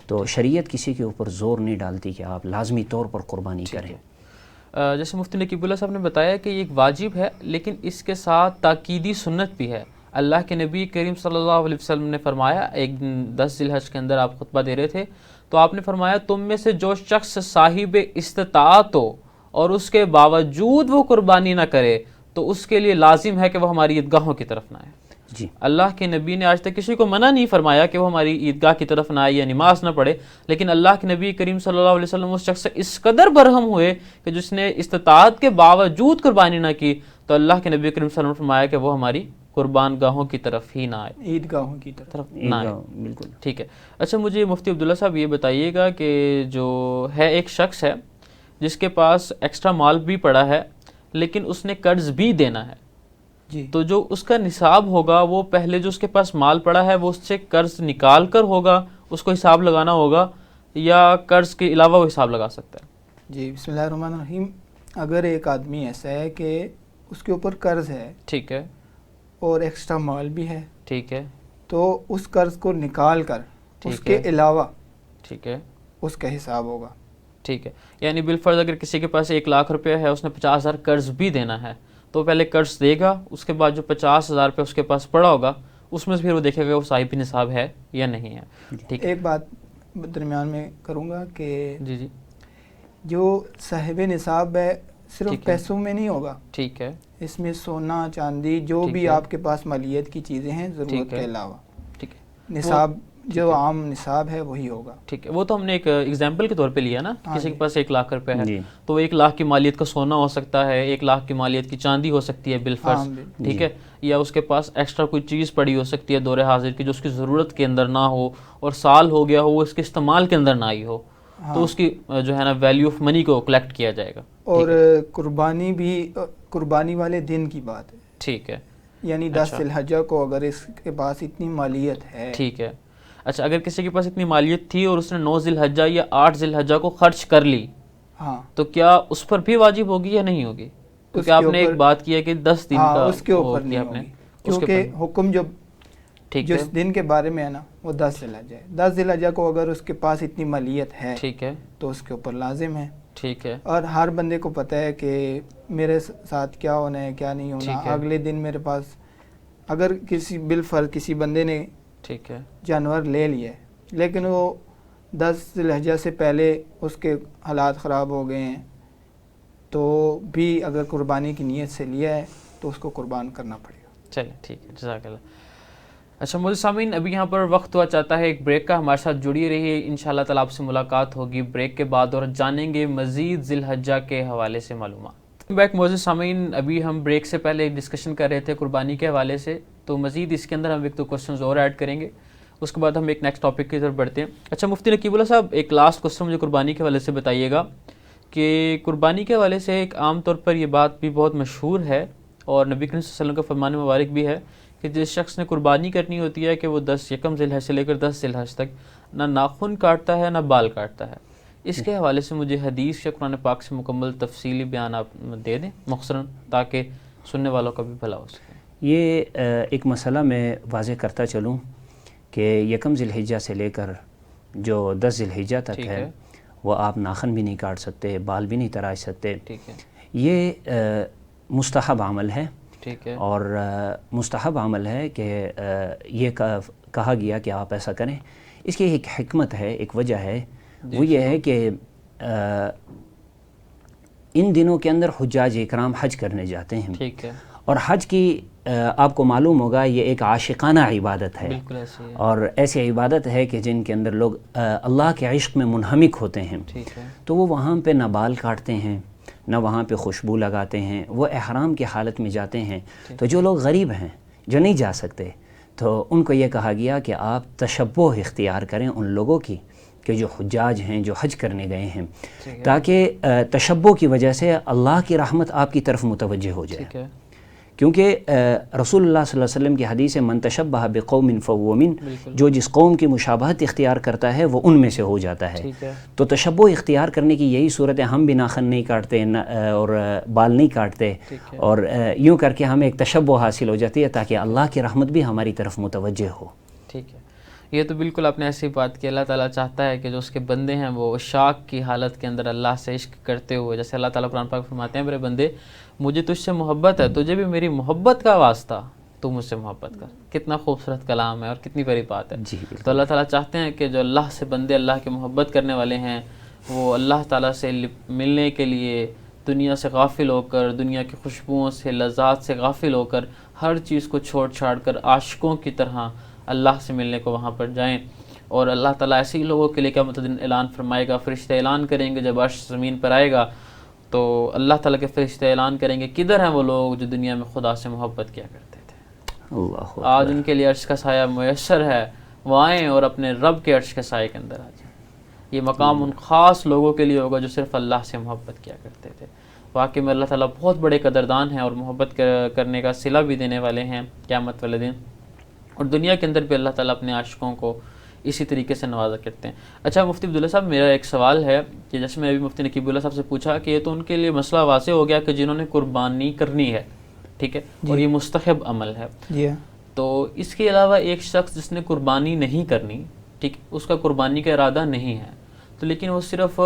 تو شریعت کسی کے اوپر زور نہیں ڈالتی کہ آپ لازمی طور پر قربانی کریں. جیسے مفتی نقیب اللہ صاحب نے بتایا کہ یہ ایک واجب ہے، لیکن اس کے ساتھ تاکیدی سنت بھی ہے. اللہ کے نبی کریم صلی اللہ علیہ وسلم نے فرمایا، ایک دن 10 ذی الحج کے اندر آپ خطبہ دے رہے تھے تو آپ نے فرمایا تم میں سے جو شخص صاحب استطاعت ہو اور اس کے باوجود وہ قربانی نہ کرے تو اس کے لیے لازم ہے کہ وہ ہماری عیدگاہوں کی طرف نہ آئے. جی، اللہ کے نبی نے آج تک کسی کو منع نہیں فرمایا کہ وہ ہماری عیدگاہ کی طرف نہ آئے یا نماز نہ پڑھے، لیکن اللہ کے نبی کریم صلی اللہ علیہ وسلم اس شخص سے اس قدر برہم ہوئے کہ جس نے استطاعت کے باوجود قربانی نہ کی تو اللہ کے نبی کریم صلی اللہ علیہ وسلم نے فرمایا کہ وہ ہماری قربان گاہوں کی طرف ہی نہ آئے، عیدگاہوں کی طرف نہ آئے. بالکل. ٹھیک ہے. اچھا مجھے مفتی عبداللہ صاحب یہ بتائیے گا کہ جو ہے ایک شخص ہے جس کے پاس ایکسٹرا مال بھی پڑا ہے لیکن اس نے قرض بھی دینا ہے، جی، تو جو اس کا نصاب ہوگا وہ پہلے جو اس کے پاس مال پڑا ہے وہ اس سے قرض نکال کر ہوگا، اس کو حساب لگانا ہوگا، یا قرض کے علاوہ وہ حساب لگا سکتا ہے؟ جی، بسم اللہ الرحمن الرحیم. اگر ایک آدمی ایسا ہے کہ اس کے اوپر قرض ہے ٹھیک ہے، اور ایکسٹرا مال بھی ہے، ٹھیک ہے، تو اس قرض کو نکال کر اس کے علاوہ ٹھیک ہے، اس کا حساب ہوگا. ٹھیک ہے. یعنی بالفرض اگر کسی کے پاس 1,00,000 روپے ہے، اس نے 50,000 قرض بھی دینا ہے تو پہلے قرض دے گا، اس کے بعد جو 50,000 روپے اس کے پاس پڑا ہوگا اس میں سے پھر وہ دیکھے گا وہ صاحب نصاب ہے یا نہیں ہے. ٹھیک ہے. ایک بات درمیان میں کروں گا کہ جی جی، جو صاحب نصاب ہے صرف ٹھیک ہے. پیسوں میں نہیں ہوگا، ٹھیک ہے، اس میں سونا چاندی جو ٹھیک بھی ہے. آپ کے پاس مالیت کی چیزیں ہیں ضرورت ٹھیک ہے. کے علاوہ ٹھیک ہے، نصاب جو عام نصاب ہے وہی ہوگا. ٹھیک ہے. وہ تو ہم نے ایک ایگزامپل کے طور پہ لیا نا، ہاں کسی جی. کے پاس 1,00,000 روپے ہے جی. تو 1,00,000 کی مالیت کا سونا ہو سکتا ہے، 1,00,000 کی مالیت کی چاندی ہو سکتی ہے بالفرض، ہاں، ٹھیک جی. ہے، یا اس کے پاس ایکسٹرا کوئی چیز پڑی ہو سکتی ہے دور حاضر کی جو اس کی ضرورت کے اندر نہ ہو اور سال ہو گیا ہو وہ اس کے استعمال کے اندر نہ آئی ہو، تو اس کی جو ہے نا ویلیو آف منی کو کلیکٹ کیا جائے گا. اور قربانی بھی قربانی والے دن کی بات ہے، ٹھیک ہے، یعنی 10 ذی الحجہ کو اگر اس کے پاس اتنی مالیت ہے. ٹھیک ہے. اچھا اگر کسی کے پاس اتنی مالیت تھی اور اس نے 9 ذی الحجہ یا 8 ذی الحجہ کو خرچ کر لی، ہاں، تو کیا اس پر بھی واجب ہوگی یا نہیں ہوگی؟ کیونکہ آپ نے ایک بات کی ہے کہ 10 دن کا اس کے اوپر نہیں ہوگی، کیونکہ حکم جو اس دن کے بارے میں ہے نا وہ 10 ذی الحجہ ہے. 10 ذی الحجہ کو اگر اس کے پاس اتنی مالیت ہے ٹھیک ہے، تو اس کے اوپر لازم ہے. ٹھیک ہے، اور ہر بندے کو پتہ ہے کہ میرے ساتھ کیا ہونا ہے کیا نہیں ہونا. اگلے دن میرے پاس اگر کسی بالفرض کسی بندے نے ٹھیک ہے، جانور لے لیا ہے لیکن وہ 10 ذی الحجہ سے پہلے اس کے حالات خراب ہو گئے ہیں تو بھی اگر قربانی کی نیت سے لیا ہے تو اس کو قربان کرنا پڑے گا. چلیں ٹھیک ہے، جزاک اللہ. اچھا مجھے سامعین ابھی یہاں پر وقت ہوا چاہتا ہے ایک بریک کا، ہمارے ساتھ جڑی رہیے، انشاءاللہ تعالیٰ آپ سے ملاقات ہوگی بریک کے بعد اور جانیں گے مزید ذی الحجہ کے حوالے سے معلومات. بیک معزز سامعین، ابھی ہم بریک سے پہلے ڈسکشن کر رہے تھے قربانی کے حوالے سے، تو مزید اس کے اندر ہم ایک دو کوسچنز اور ایڈ کریں گے، اس کے بعد ہم ایک نیکسٹ ٹاپک کی طرف بڑھتے ہیں. اچھا مفتی نقیب اللہ صاحب، ایک لاسٹ کوسچن مجھے قربانی کے حوالے سے بتائیے گا کہ قربانی کے حوالے سے ایک عام طور پر یہ بات بھی بہت مشہور ہے اور نبی کریم صلی اللہ علیہ وسلم کا فرمان مبارک بھی ہے کہ جس شخص نے قربانی کرنی ہوتی ہے کہ وہ 10 یکم ذی الحج سے لے کر 10 ذی الحج تک نہ ناخن کاٹتا ہے نہ بال کاٹتا ہے. اس کے حوالے سے مجھے حدیث یا قرآن پاک سے مکمل تفصیلی بیان آپ دے دیں مختصراً، تاکہ سننے والوں کا بھی بھلا ہو سکے. یہ ایک مسئلہ میں واضح کرتا چلوں کہ یکم ذی الحجہ سے لے کر جو 10 ذی الحجہ تک ہے وہ آپ ناخن بھی نہیں کاٹ سکتے، بال بھی نہیں تراش سکتے. ٹھیک ہے، یہ مستحب عمل ہے. ٹھیک ہے، اور مستحب عمل ہے کہ یہ کہا گیا کہ آپ ایسا کریں. اس کی ایک حکمت ہے، ایک وجہ ہے، وہ یہ ہے کہ ان دنوں کے اندر حجاج اکرام حج کرنے جاتے ہیں، ٹھیک ہے، اور حج کی آپ کو معلوم ہوگا یہ ایک عاشقانہ عبادت ہے، بالکل ایسے ہی ہے، اور ایسی عبادت ہے کہ جن کے اندر لوگ اللہ کے عشق میں منہمک ہوتے ہیں، ٹھیک ہے، تو وہ وہاں پہ نہ بال کاٹتے ہیں، نہ وہاں پہ خوشبو لگاتے ہیں، وہ احرام کی حالت میں جاتے ہیں۔ تو جو لوگ غریب ہیں، جو نہیں جا سکتے، تو ان کو یہ کہا گیا کہ آپ تشبہ اختیار کریں ان لوگوں کی کہ جو حجاج ہیں، جو حج کرنے گئے ہیں، تاکہ تشبہ کی وجہ سے اللہ کی رحمت آپ کی طرف متوجہ ہو جائے، ٹھیک ہے، کیونکہ رسول اللہ صلی اللہ علیہ وسلم کی حدیث ہے من تشبہ بقوم فہو من، بالکل، جو جس قوم کی مشابہت اختیار کرتا ہے وہ ان میں سے ہو جاتا ہے۔ ٹھیک ہے، تو تشبہ اختیار کرنے کی یہی صورت ہے، ہم بھی ناخن نہیں کاٹتے اور بال نہیں کاٹتے، ٹھیک ہے، اور یوں کر کے ہمیں ایک تشبہ حاصل ہو جاتی ہے تاکہ اللہ کی رحمت بھی ہماری طرف متوجہ ہو۔ ٹھیک ہے۔ یہ تو بالکل آپ نے ایسی بات کی، اللہ تعالیٰ چاہتا ہے کہ جو اس کے بندے ہیں وہ عشاق کی حالت کے اندر اللہ سے عشق کرتے ہوئے، جیسے اللہ تعالیٰ قرآن پاک فرماتے ہیں میرے بندے مجھے تجھ سے محبت ہے، تجھے بھی میری محبت کا واسطہ، تو مجھ سے محبت کر۔ کتنا خوبصورت کلام ہے اور کتنی پیاری بات ہے۔ جی بالکل۔ تو اللہ تعالیٰ چاہتے ہیں کہ جو اللہ سے بندے اللہ کی محبت کرنے والے ہیں وہ اللہ تعالیٰ سے ملنے کے لیے دنیا سے غافل ہو کر، دنیا کی خوشبوؤں سے، لذات سے غافل ہو کر، ہر چیز کو چھوڑ چھاڑ کر عاشقوں کی طرح اللہ سے ملنے کو وہاں پر جائیں۔ اور اللہ تعالیٰ ایسے ہی لوگوں کے لیے قیامت کے دن اعلان فرمائے گا، فرشتے اعلان کریں گے جب عرش زمین پر آئے گا تو اللہ تعالیٰ کے فرشتے اعلان کریں گے کدھر ہیں وہ لوگ جو دنیا میں خدا سے محبت کیا کرتے تھے۔ اللہ آج ان کے لیے عرش کا سایہ میسر ہے، وہ آئیں اور اپنے رب کے عرش کے سائے کے اندر آ جائیں۔ یہ مقام ان خاص لوگوں کے لیے ہوگا جو صرف اللہ سے محبت کیا کرتے تھے۔ واقعی میں اللہ تعالیٰ بہت بڑے قدردان ہیں اور محبت کرنے کا صلہ بھی دینے والے ہیں قیامت والے دن، اور دنیا کے اندر بھی اللہ تعالیٰ اپنے عاشقوں کو اسی طریقے سے نوازا کرتے ہیں۔ اچھا مفتی عبداللہ صاحب، میرا ایک سوال ہے کہ جیسے میں ابھی مفتی نقیب اللہ صاحب سے پوچھا کہ یہ تو ان کے لیے مسئلہ واضح ہو گیا کہ جنہوں نے قربانی کرنی ہے، ٹھیک ہے، اور یہ مستحب عمل ہے، جی ہاں، تو اس کے علاوہ ایک شخص جس نے قربانی نہیں کرنی، ٹھیک، اس کا قربانی کا ارادہ نہیں ہے، تو لیکن وہ صرف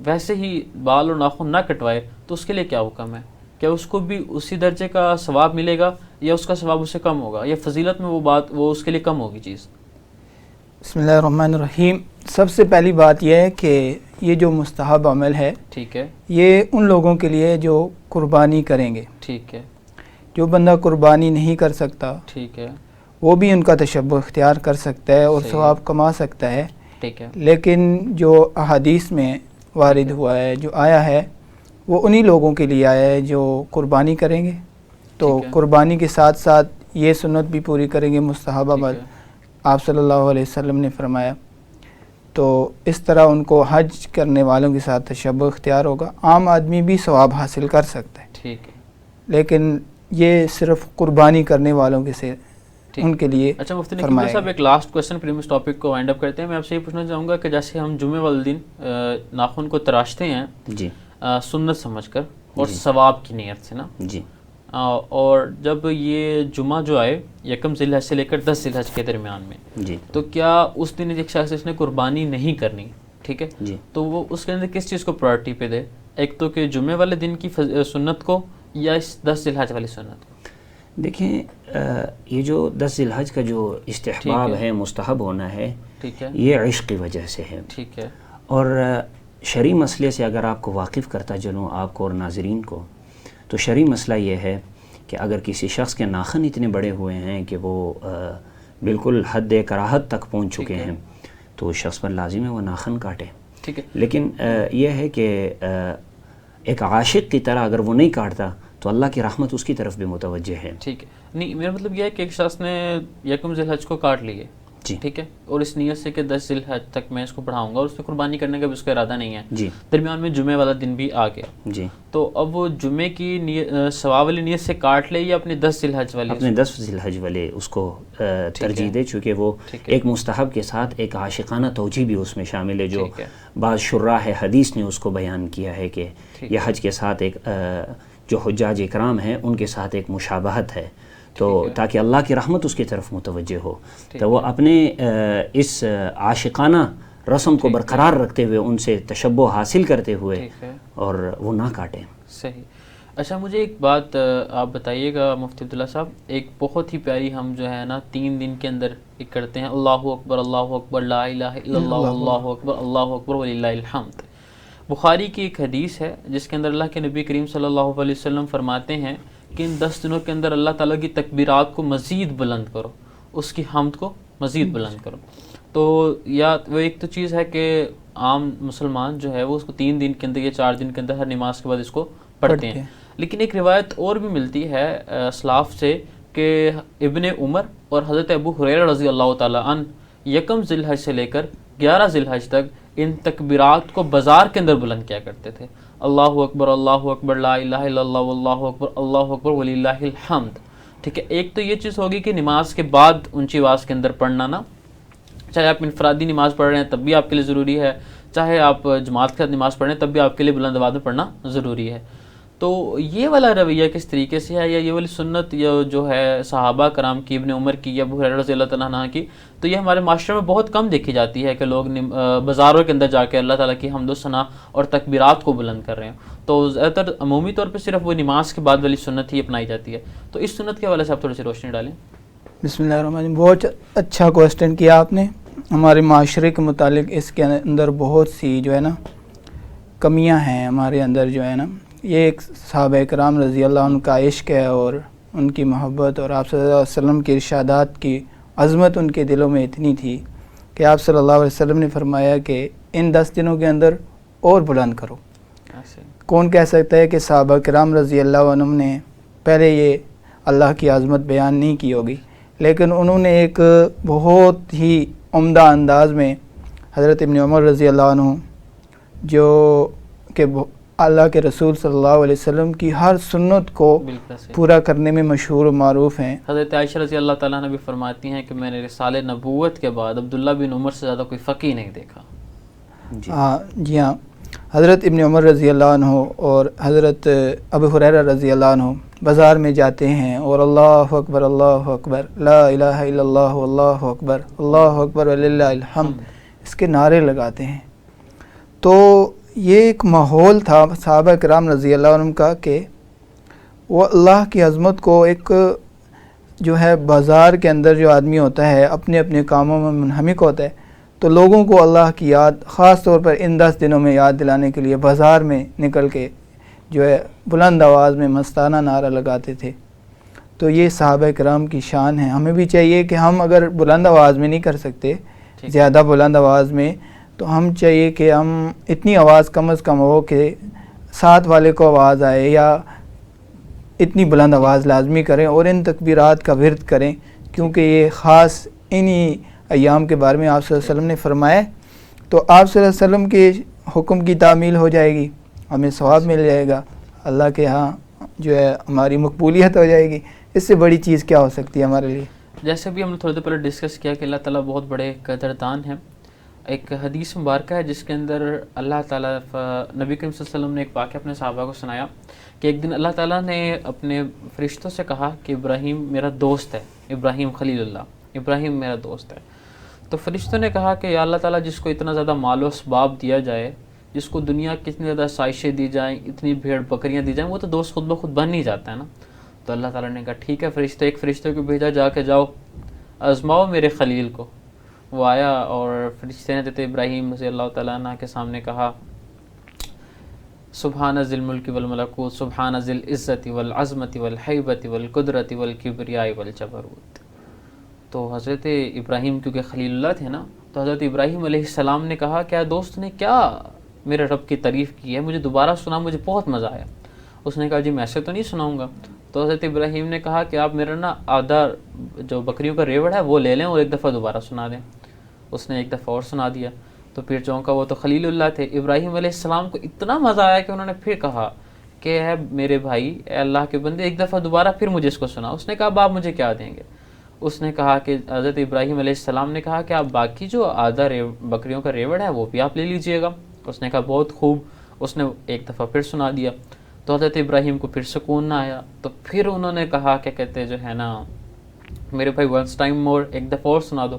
ویسے ہی بال اور ناخن نہ کٹوائے، تو اس کے لیے کیا حکم ہے؟ کیا اس کو بھی اسی درجے کا ثواب ملے گا یا اس کا ثواب اس سے کم ہوگا، یا فضیلت میں وہ اس کے لیے کم ہوگی چیز؟ بسم اللہ الرحمن الرحیم۔ سب سے پہلی بات یہ ہے کہ یہ جو مستحب عمل ہے ٹھیک ہے، یہ ان لوگوں کے لیے جو قربانی کریں گے۔ ٹھیک ہے، جو بندہ قربانی نہیں کر سکتا ٹھیک ہے، وہ بھی ان کا تشبہ اختیار کر سکتا ہے اور صحیح۔ ثواب کما سکتا ہے، ٹھیک ہے، لیکن جو احادیث میں وارد ہوا ہے، جو آیا ہے، وہ انہی لوگوں کے لیے آیا ہے جو قربانی کریں گے، تو ٹھیک ہے، قربانی کے ساتھ ساتھ یہ سنت بھی پوری کریں گے، مستحب ٹھیک عمل ہے، آپ صلی اللہ علیہ وسلم نے فرمایا، تو اس طرح ان کو حج کرنے والوں کے ساتھ تشبہ اختیار ہوگا۔ عام آدمی بھی ثواب حاصل کر سکتا ہے، ٹھیک ہے، لیکن یہ صرف قربانی کرنے والوں کے سے ٹھیک۔ ان کے لیے اچھا مفتی نقیب فرمایا صاحب، گیا۔ ایک لاسٹ کوشچن پھر ہم اس ٹاپک کو وائنڈ اپ کرتے ہیں۔ میں آپ سے یہ پوچھنا چاہوں گا کہ جیسے ہم جمعے والے دن ناخن کو تراشتے ہیں جی سنت سمجھ کر اور جی۔ ثواب کی نیت سے نا، جی اور جب یہ جمعہ جو آئے یکم ذی الحج سے لے کر 10 ذی الحج کے درمیان میں، جی تو کیا اس دن ایک شخص اس نے قربانی نہیں کرنی، ٹھیک ہے، جی تو وہ اس کے اندر کس چیز کو پرائرٹی پہ دے؟ ایک تو کہ جمعے والے دن کی سنت کو یا اس 10 ذی الحج والی سنت کو؟ دیکھیں یہ جو 10 ذی الحج کا جو استحباب ٹھیک ہے، ہے، مستحب ہونا ہے، ٹھیک ہے، یہ عشق کی وجہ سے ہے، ٹھیک ہے، اور شرعی مسئلے سے اگر آپ کو واقف کرتا چلوں آپ کو اور ناظرین کو، تو شرعی مسئلہ یہ ہے کہ اگر کسی شخص کے ناخن اتنے بڑے ہوئے ہیں کہ وہ بالکل حد کراہت تک پہنچ چکے ٹھیک ہے، ہیں، تو اس شخص پر لازم ہے وہ ناخن کاٹے، ٹھیک ہے، لیکن یہ ہے کہ ایک عاشق کی طرح اگر وہ نہیں کاٹتا تو اللہ کی رحمت اس کی طرف بھی متوجہ ہے۔ ٹھیک ہے، نہیں میرا مطلب یہ ہے کہ ایک شخص نے یکم ذی الحج کو کاٹ لیے، جی ٹھیک ہے، اور اس نیت سے کہ 10 ذی الحج تک میں اس کو بڑھاؤں گا، اور اس میں قربانی کرنے کا بھی اس کا ارادہ نہیں ہے، جی درمیان میں جمعے والا دن بھی آ گیا، جی تو اب وہ جمعے کی ثواب والی نیت سے کاٹ لے یا اپنے 10 ذی الحج والی؟ اپنے 10 ذی الحج والے اس کو ترجیح دے، چونکہ وہ ٹھیک ہے، ایک مستحب کے ساتھ ایک عاشقانہ توجیہ بھی اس میں شامل ہے، جو ٹھیک ہے، بعض شراح حدیث نے اس کو بیان کیا ہے کہ ٹھیک یہ حج کے ساتھ ایک جو حجاج اکرام ہیں ان کے ساتھ ایک مشابہت ہے، تو ٹھیک ہے، تاکہ اللہ کی رحمت اس کی طرف متوجہ ہو، ٹھیک تو وہ اپنے اس عاشقانہ رسم کو ٹھیک ہے، برقرار رکھتے ہوئے، ان سے تشبہ حاصل کرتے ہوئے، ٹھیک ہے، اور وہ نہ کاٹیں۔ صحیح۔ اچھا مجھے ایک بات آپ بتائیے گا مفتی عبداللہ صاحب، ایک بہت ہی پیاری ہم جو ہے نا 3 دن کے اندر ایک کرتے ہیں، اللہ اکبر لا الہ الا اللہ، اللہ اکبر وللہ الحمد۔ بخاری کی ایک حدیث ہے جس کے اندر اللہ کے نبی کریم صلی اللہ علیہ وسلم فرماتے ہیں کہ ان 10 دنوں کے اندر اللہ تعالیٰ کی تکبیرات کو مزید بلند کرو، اس کی حمد کو مزید بلند کرو. تو یا وہ ایک تو چیز ہے کہ عام مسلمان جو ہے وہ اس کو 3 دن کے اندر یا 4 دن کے اندر ہر نماز کے بعد اس کو پڑھتے ہیں. لیکن ایک روایت اور بھی ملتی ہے اسلاف سے کہ ابن عمر اور حضرت ابو ہریرہ رضی اللہ تعالیٰ عنہ یکم ذی الحج سے لے کر 11 ذی الحج تک ان تکبیرات کو بازار کے اندر بلند کیا کرتے تھے. اللہ اکبر لا الہ الا اللہ اللہ اکبر وللہ الحمد. ٹھیک ہے، ایک تو یہ چیز ہوگی کہ نماز کے بعد اونچی آواز کے اندر پڑھنا نا، چاہے آپ انفرادی نماز پڑھ رہے ہیں تب بھی آپ کے لیے ضروری ہے، چاہے آپ جماعت کے ساتھ نماز پڑھ رہے ہیں تب بھی آپ کے لیے بلند آواز میں پڑھنا ضروری ہے. تو یہ والا رویہ کس طریقے سے ہے، یا یہ والی سنت جو ہے صحابہ کرام کی، ابن عمر کی یا ابو ہریرہ رضی اللہ تعالیٰ عنہ کی، تو یہ ہمارے معاشرے میں بہت کم دیکھی جاتی ہے کہ لوگ بازاروں کے اندر جا کے اللہ تعالیٰ کی حمد و ثنا اور تکبیرات کو بلند کر رہے ہیں. تو زیادہ تر عمومی طور پہ صرف وہ نماز کے بعد والی سنت ہی اپنائی جاتی ہے. تو اس سنت کے حوالے سے آپ تھوڑی سی روشنی ڈالیں. بسم اللہ الرحمن الرحیم. بہت اچھا کوسچن کیا آپ نے. ہمارے معاشرے کے متعلق اس کے اندر بہت سی جو ہے نا کمیاں ہیں ہمارے اندر جو ہے نا. یہ ایک صحابہ کرام رضی اللہ عنہ کا عشق ہے اور ان کی محبت، اور آپ صلی اللہ علیہ وسلم کے ارشادات کی عظمت ان کے دلوں میں اتنی تھی کہ آپ صلی اللہ علیہ وسلم نے فرمایا کہ ان 10 دنوں کے اندر اور بلند کرو. کون کہہ سکتا ہے کہ صحابہ کرام رضی اللہ عنہ نے پہلے یہ اللہ کی عظمت بیان نہیں کی ہوگی، لیکن انہوں نے ایک بہت ہی عمدہ انداز میں حضرت ابن عمر رضی اللہ عنہ جو کہ اللہ کے رسول صلی اللہ علیہ وسلم کی ہر سنت کو پورا کرنے میں مشہور و معروف ہیں. حضرت عائشہ رضی اللہ تعالیٰ عنہ بھی فرماتی ہیں کہ میں نے رسالہ نبوت کے بعد عبداللہ بن عمر سے زیادہ کوئی فقیہ نہیں دیکھا. جی ہاں. حضرت ابن عمر رضی اللہ عنہ اور حضرت ابو ہریرہ رضی اللہ عنہ بازار میں جاتے ہیں اور اللہ اکبر لا الہ الا اللہ اللہ اکبر وللہ الحمد اس کے نعرے لگاتے ہیں. تو یہ ایک ماحول تھا صحابہ کرام رضی اللہ عنہ کا کہ وہ اللہ کی عظمت کو ایک جو ہے بازار کے اندر جو آدمی ہوتا ہے اپنے اپنے کاموں میں منہمک ہوتا ہے، تو لوگوں کو اللہ کی یاد خاص طور پر ان 10 دنوں میں یاد دلانے کے لیے بازار میں نکل کے جو ہے بلند آواز میں مستانہ نعرہ لگاتے تھے. تو یہ صحابہ کرام کی شان ہے. ہمیں بھی چاہیے کہ ہم اگر بلند آواز میں نہیں کر سکتے زیادہ بلند آواز میں، تو ہم چاہیے کہ ہم اتنی آواز کم از کم ہو کہ ساتھ والے کو آواز آئے، یا اتنی بلند آواز لازمی کریں اور ان تکبیرات کا ورد کریں، کیونکہ یہ خاص انہی ایام کے بارے میں آپ صلی اللہ علیہ وسلم نے فرمایا. تو آپ صلی اللہ علیہ وسلم کے حکم کی تعمیل ہو جائے گی، ہمیں ثواب مل جائے گا، اللہ کے ہاں جو ہے ہماری مقبولیت ہو جائے گی. اس سے بڑی چیز کیا ہو سکتی ہے ہمارے لیے. جیسے بھی ہم نے تھوڑی دیر پہلے ڈسکس کیا کہ اللہ تعالیٰ بہت بڑے قدردان ہیں. ایک حدیث مبارکہ ہے جس کے اندر اللہ تعالیٰ نبی کریم صلی اللہ علیہ وسلم نے ایک واقعہ اپنے صحابہ کو سنایا کہ ایک دن اللہ تعالیٰ نے اپنے فرشتوں سے کہا کہ ابراہیم میرا دوست ہے، ابراہیم خلیل اللہ، ابراہیم میرا دوست ہے. تو فرشتوں نے کہا کہ یا اللہ تعالیٰ جس کو اتنا زیادہ مال و اسباب دیا جائے، جس کو دنیا کی اتنی زیادہ سائشیں دی جائیں، اتنی بھیڑ بکریاں دی جائیں، وہ تو دوست خود بخود بن ہی جاتا ہے نا. تو اللہ تعالیٰ نے کہا ٹھیک ہے فرشتہ، ایک فرشتوں کو بھیجا جا کے جاؤ آزماؤ میرے خلیل کو. وہ آیا اور فرشتے نے حضرت ابراہیم رضی اللہ تعالیٰ عنہ کے سامنے کہا سبحان ذی الملک والملکوت سبحان ذی العزت والعظمت والحیبت والقدرت والکبریاء والجبروت. تو حضرت ابراہیم کیونکہ خلیل اللہ تھے نا، تو حضرت ابراہیم علیہ السلام نے کہا کیا دوست نے کیا میرے رب کی تعریف کی ہے، مجھے دوبارہ سنا، مجھے بہت مزہ آیا. اس نے کہا جی میں ایسے تو نہیں سناؤں گا. تو حضرت ابراہیم نے کہا کہ آپ میرا نا آدھا جو بکریوں کا ریوڑ ہے وہ لے لیں اور ایک دفعہ دوبارہ سنا دیں. اس نے ایک دفعہ اور سنا دیا تو پھر چونکا. وہ تو خلیل اللہ تھے. ابراہیم علیہ السلام کو اتنا مزہ آیا کہ انہوں نے پھر کہا کہ اے میرے بھائی، اے اللہ کے بندے، ایک دفعہ دوبارہ پھر مجھے اس کو سنا. اس نے کہا اب آپ مجھے کیا دیں گے؟ اس نے کہا کہ حضرت ابراہیم علیہ السلام نے کہا کہ آپ باقی جو آدھا بکریوں کا ریوڑ ہے وہ بھی آپ لے لیجئے گا. اس نے کہا بہت خوب. اس نے ایک دفعہ پھر سنا دیا. تو حضرت ابراہیم کو پھر سکون نہ آیا. تو پھر انہوں نے کہا کہ کہتے جو ہے نا میرے بھائی ونس ٹائم مور، ایک دفعہ اور سنا دو.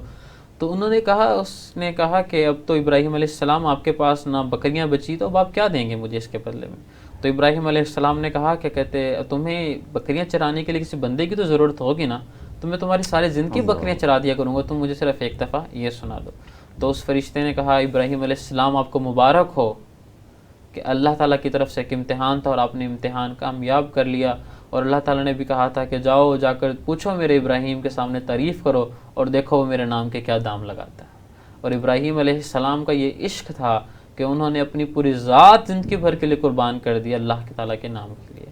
تو انہوں نے کہا، اس نے کہا کہ اب تو ابراہیم علیہ السلام آپ کے پاس نہ بکریاں بچی، تو اب آپ کیا دیں گے مجھے اس کے بدلے میں؟ تو ابراہیم علیہ السلام نے کہا کہ کہتے تمہیں بکریاں چرانے کے لیے کسی بندے کی تو ضرورت ہوگی نا، تو میں تمہاری ساری زندگی بکریاں چرا دیا کروں گا، تم مجھے صرف ایک دفعہ یہ سنا دو. تو اس فرشتے نے کہا ابراہیم علیہ السلام آپ کو مبارک ہو کہ اللہ تعالیٰ کی طرف سے ایک امتحان تھا اور آپ نے امتحان کامیاب کر لیا اور اللہ تعالیٰ نے بھی کہا تھا کہ جاؤ جا کر پوچھو میرے ابراہیم کے سامنے تعریف کرو اور دیکھو وہ میرے نام کے کیا دام لگاتا ہے. اور ابراہیم علیہ السلام کا یہ عشق تھا کہ انہوں نے اپنی پوری ذات زندگی بھر کے لیے قربان کر دیا اللہ کے تعالیٰ کے نام کے لیے.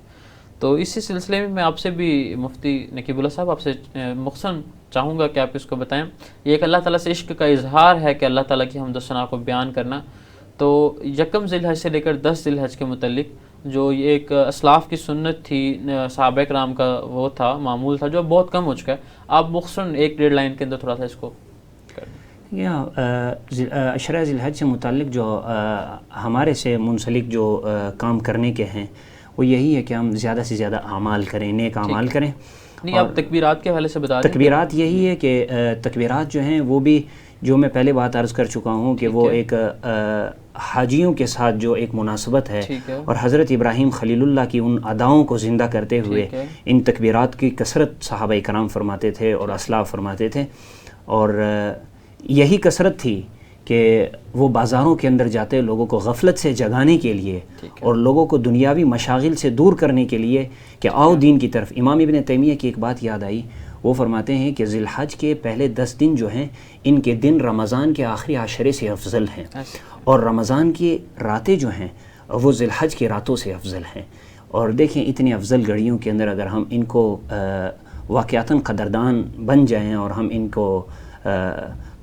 تو اسی سلسلے میں آپ سے بھی مفتی نقیب اللہ صاحب آپ سے مختصراً چاہوں گا کہ آپ اس کو بتائیں. یہ ایک اللہ تعالیٰ سے عشق کا اظہار ہے کہ اللہ تعالیٰ کی حمد و ثنا کو بیان کرنا. تو یکم ذی الحج سے لے کر 10 ذی الحج کے متعلق جو یہ ایک اسلاف کی سنت تھی صحابہ کرام کا وہ تھا معمول تھا جو بہت کم ہو چکا ہے, آپ مختصراً 1-1.5 لائن کے اندر تھوڑا سا اس کو کر دیں. عشرہ ذی الحج سے متعلق جو ہمارے سے منسلک جو کام کرنے کے ہیں وہ یہی ہے کہ ہم زیادہ سے زیادہ اعمال کریں, نیک اعمال کریں. نہیں آپ تکبیرات کے حوالے سے بتا دیں. تکبیرات یہی ہے کہ تکبیرات جو ہیں وہ بھی جو میں پہلے بات عرض کر چکا ہوں کہ وہ ایک حاجیوں کے ساتھ جو ایک مناسبت ہے اور حضرت ابراہیم خلیل اللہ کی ان اداؤں کو زندہ کرتے ہوئے ان تکبیرات کی کثرت صحابہ کرام فرماتے تھے اور اسلاف فرماتے تھے. اور یہی کثرت تھی کہ وہ بازاروں کے اندر جاتے لوگوں کو غفلت سے جگانے کے لیے اور لوگوں کو دنیاوی مشاغل سے دور کرنے کے لیے کہ آؤ دین کی طرف. امام ابن تیمیہ کی ایک بات یاد آئی, وہ فرماتے ہیں کہ ذی الحج کے پہلے 10 دن جو ہیں ان کے دن رمضان کے آخری عشرے سے افضل ہیں اور رمضان کی راتیں جو ہیں وہ ذی الحج کی راتوں سے افضل ہیں. اور دیکھیں اتنی افضل گھڑیوں کے اندر اگر ہم ان کو واقعتاً قدردان بن جائیں اور ہم ان کو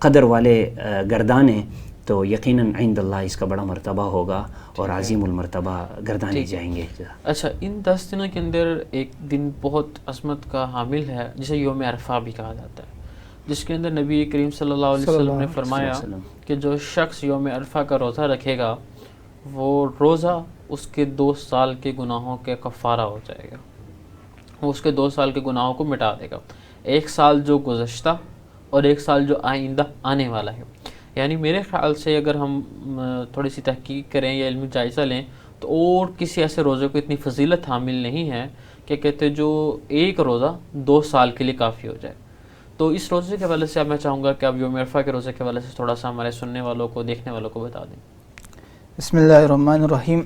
قدر والے گردانیں تو یقیناً عند اللہ اس کا بڑا مرتبہ ہوگا اور عظیم المرتبہ گردانے جائیں گے. اچھا, ان 10 دنوں کے اندر ایک دن بہت عظمت کا حامل ہے جسے یوم عرفہ بھی کہا جاتا ہے, جس کے اندر نبی کریم صلی اللہ علیہ وسلم نے فرمایا کہ جو شخص یوم عرفہ کا روزہ رکھے گا وہ روزہ اس کے 2 سال کے گناہوں کے کفارہ ہو جائے گا, وہ اس کے 2 سال کے گناہوں کو مٹا دے گا. 1 سال جو گزشتہ اور 1 سال جو آئندہ آنے والا ہے. یعنی میرے خیال سے اگر ہم تھوڑی سی تحقیق کریں یا علمی جائزہ لیں تو اور کسی ایسے روزے کو اتنی فضیلت حامل نہیں ہے کہ کہتے جو ایک روزہ 2 سال کے لیے کافی ہو جائے. تو اس روزے کے حوالے سے اب میں چاہوں گا کہ آپ یوم عرفہ کے روزے کے حوالے سے تھوڑا سا ہمارے سننے والوں کو دیکھنے والوں کو بتا دیں. بسم اللہ الرحمن الرحیم.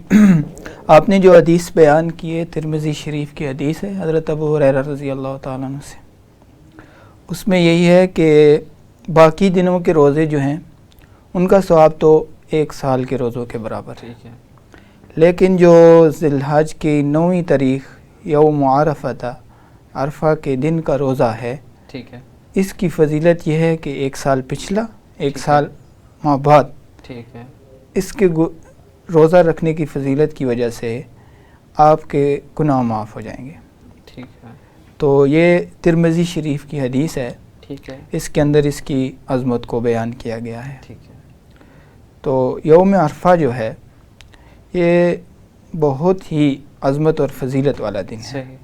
آپ نے جو حدیث بیان کی ہے ترمذی شریف کی حدیث ہے حضرت ابو ہریرہ رضی اللہ تعالیٰ عنہ سے, اس میں یہی ہے کہ باقی دنوں کے روزے جو ہیں ان کا ثواب تو 1 سال کے روزوں کے برابر ہے, لیکن جو ذی الحج کی 9ویں تاریخ یوم عرفہ تھا, عرفہ کے دن کا روزہ ہے, ٹھیک ہے, اس کی فضیلت یہ ہے کہ 1 سال پچھلا 1 سال ماہ بعد, ٹھیک ہے, اس کے روزہ رکھنے کی فضیلت کی وجہ سے آپ کے گناہ معاف ہو جائیں گے. ٹھیک ہے. تو یہ ترمذی شریف کی حدیث ہے, ٹھیک ہے, اس کے اندر اس کی عظمت کو بیان کیا گیا ہے. ٹھیک ہے. تو یوم عرفہ جو ہے یہ بہت ہی عظمت اور فضیلت والا دن ہے. صحیح.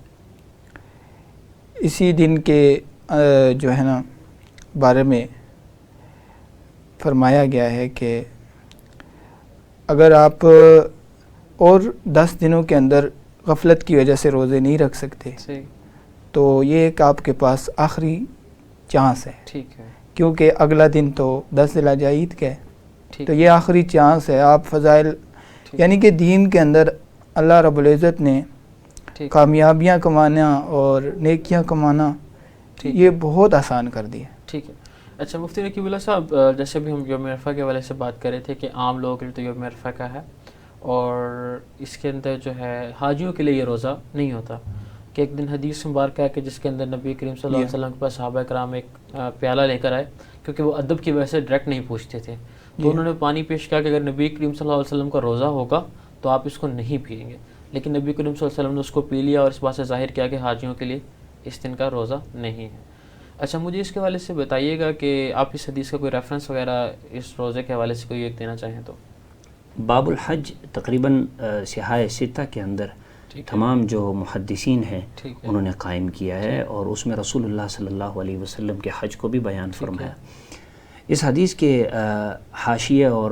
اسی دن کے جو ہے نا بارے میں فرمایا گیا ہے کہ اگر آپ اور 10 دنوں کے اندر غفلت کی وجہ سے روزے نہیں رکھ سکتے تو یہ ایک آپ کے پاس آخری چانس ہے. ٹھیک ہے. کیونکہ اگلا دن تو 10 ذی الحجہ عید کا ہے, تو یہ آخری چانس ہے. آپ فضائل یعنی کہ دین کے اندر اللہ رب العزت نے کامیابیاں کمانا اور نیکیاں کمانا یہ بہت آسان کر دیا. ٹھیک ہے. اچھا مفتی نقیب اللہ صاحب, جیسے بھی ہم یوم عرفہ کے حوالے سے بات کر رہے تھے کہ عام لوگوں کے لیے تو یوم عرفہ کا ہے اور اس کے اندر جو ہے حاجیوں کے لیے یہ روزہ نہیں ہوتا کہ ایک دن حدیث مبارک ہے کہ جس کے اندر نبی کریم صلی اللہ علیہ وسلم کے پاس صحابہ کرام ایک پیالہ لے کر آئے, کیونکہ وہ ادب کی وجہ سے ڈائریکٹ نہیں پوچھتے تھے, تو انہوں نے پانی پیش کیا کہ اگر نبی کریم صلی اللہ علیہ وسلم کا روزہ ہوگا تو آپ اس کو نہیں پئیں گے, لیکن نبی کریم صلی اللہ علیہ وسلم نے اس کو پی لیا اور اس بات سے ظاہر کیا کہ حاجیوں کے لیے اس دن کا روزہ نہیں ہے. اچھا مجھے اس کے حوالے سے بتائیے گا کہ آپ اس حدیث کا کوئی ریفرنس وغیرہ اس روزے کے حوالے سے کوئی ایک دینا چاہیں تو. باب الحج تقریباً صحاح ستہ کے اندر تمام جو محدثین ہیں انہوں نے قائم کیا ہے اور اس میں رسول اللہ صلی اللہ علیہ وسلم کے حج کو بھی بیان فرمایا. اس حدیث کے حاشیے اور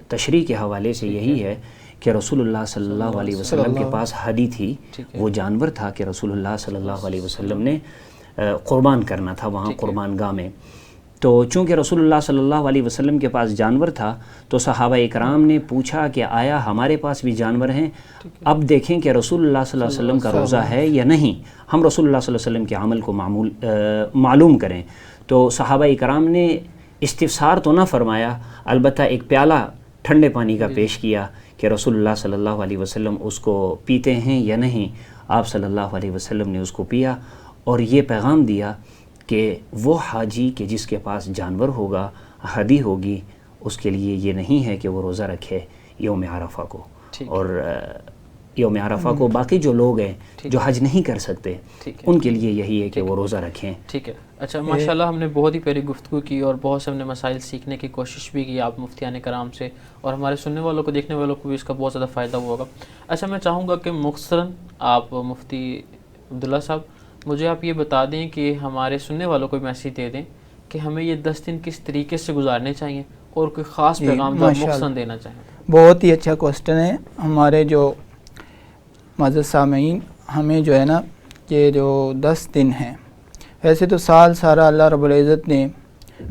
تشریح کے حوالے سے یہی ہے کہ رسول اللہ صلی اللہ علیہ وسلم کے پاس ہدی تھی, وہ جانور تھا کہ رسول اللہ صلی اللہ علیہ وسلم نے قربان کرنا تھا وہاں قربان گاہ میں. تو چونکہ رسول اللہ صلی اللہ علیہ وسلم کے پاس جانور تھا تو صحابہ اکرام نے پوچھا کہ آیا ہمارے پاس بھی جانور ہیں، اب دیکھیں کہ رسول اللہ صلی اللہ علیہ وسلم کا روزہ ہے یا نہیں، ہم رسول اللہ صلی اللہ علیہ وسلم کے عمل کو معلوم کریں۔ تو صحابہ اکرام نے استفسار تو نہ فرمایا، البتہ ایک پیالہ ٹھنڈے پانی کا پیش کیا کہ رسول اللہ صلی اللہ علیہ وسلم اس کو پیتے ہیں یا نہیں۔ آپ صلی اللہ علیہ وسلم نے اس کو پیا اور یہ پیغام دیا کہ وہ حاجی کہ جس کے پاس جانور ہوگا، ہدی ہوگی، اس کے لیے یہ نہیں ہے کہ وہ روزہ رکھے یوم عرفہ کو، اور یوم عرفہ کو باقی جو لوگ ہیں جو حج نہیں کر سکتے ان کے لیے یہی ہے کہ وہ روزہ رکھیں۔ ٹھیک ہے، اچھا ماشاءاللہ ہم نے بہت ہی پیاری گفتگو کی اور بہت سے ہم نے مسائل سیکھنے کی کوشش بھی کی آپ مفتیان کرام سے، اور ہمارے سننے والوں کو دیکھنے والوں کو بھی اس کا بہت زیادہ فائدہ ہوا ہوگا۔ اچھا میں چاہوں گا کہ مختصراً آپ مفتی عبداللہ صاحب مجھے آپ یہ بتا دیں کہ ہمارے سننے والوں کو میسیج دے دیں کہ ہمیں یہ 10 دن کس طریقے سے گزارنے چاہیے اور کوئی خاص پیغام جو مختصراً دینا چاہیں۔ بہت ہی اچھا کوسچن ہے ہمارے جو معزز سامعین، ہمیں جو ہے نا یہ جو 10 دن ہیں، ویسے تو سال سارا اللہ رب العزت نے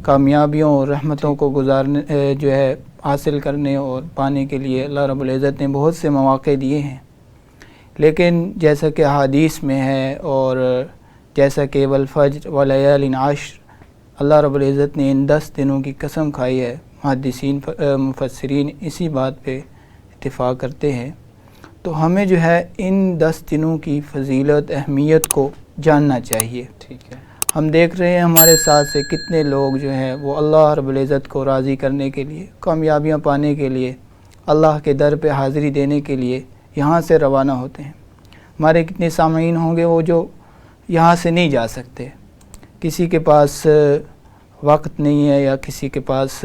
کامیابیوں اور رحمتوں کو گزارنے جو ہے حاصل کرنے اور پانے کے لیے اللہ رب العزت نے بہت سے مواقع دیے ہیں، لیکن جیسا کہ حدیث میں ہے اور جیسا کہ والفجر ولیال عشر، اللہ رب العزت نے ان 10 دنوں کی قسم کھائی ہے۔ محدثین مفسرین اسی بات پہ اتفاق کرتے ہیں، تو ہمیں جو ہے ان 10 دنوں کی فضیلت اہمیت کو جاننا چاہیے۔ ٹھیک ہے، ہم دیکھ رہے ہیں ہمارے ساتھ سے کتنے لوگ جو ہیں وہ اللہ رب العزت کو راضی کرنے کے لیے، کامیابیاں پانے کے لیے، اللہ کے در پہ حاضری دینے کے لیے یہاں سے روانہ ہوتے ہیں۔ ہمارے کتنے سامعین ہوں گے وہ جو یہاں سے نہیں جا سکتے، کسی کے پاس وقت نہیں ہے، یا کسی کے پاس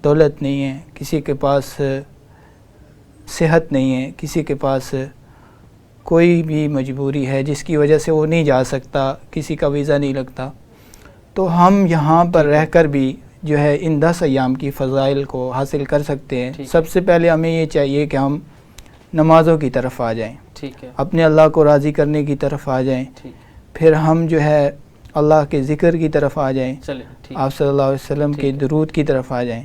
دولت نہیں ہے، کسی کے پاس صحت نہیں ہے، کسی کے پاس کوئی بھی مجبوری ہے جس کی وجہ سے وہ نہیں جا سکتا، کسی کا ویزا نہیں لگتا، تو ہم یہاں پر رہ کر بھی جو ہے ان 10 ایام کی فضائل کو حاصل کر سکتے ہیں۔ سب سے پہلے ہمیں یہ چاہیے کہ ہم نمازوں کی طرف آ جائیں، ٹھیک ہے، اپنے اللہ کو راضی کرنے کی طرف آ جائیں، پھر ہم جو ہے اللہ کے ذکر کی طرف آ جائیں، آپ صلی اللہ علیہ وسلم کے درود کی طرف آ جائیں۔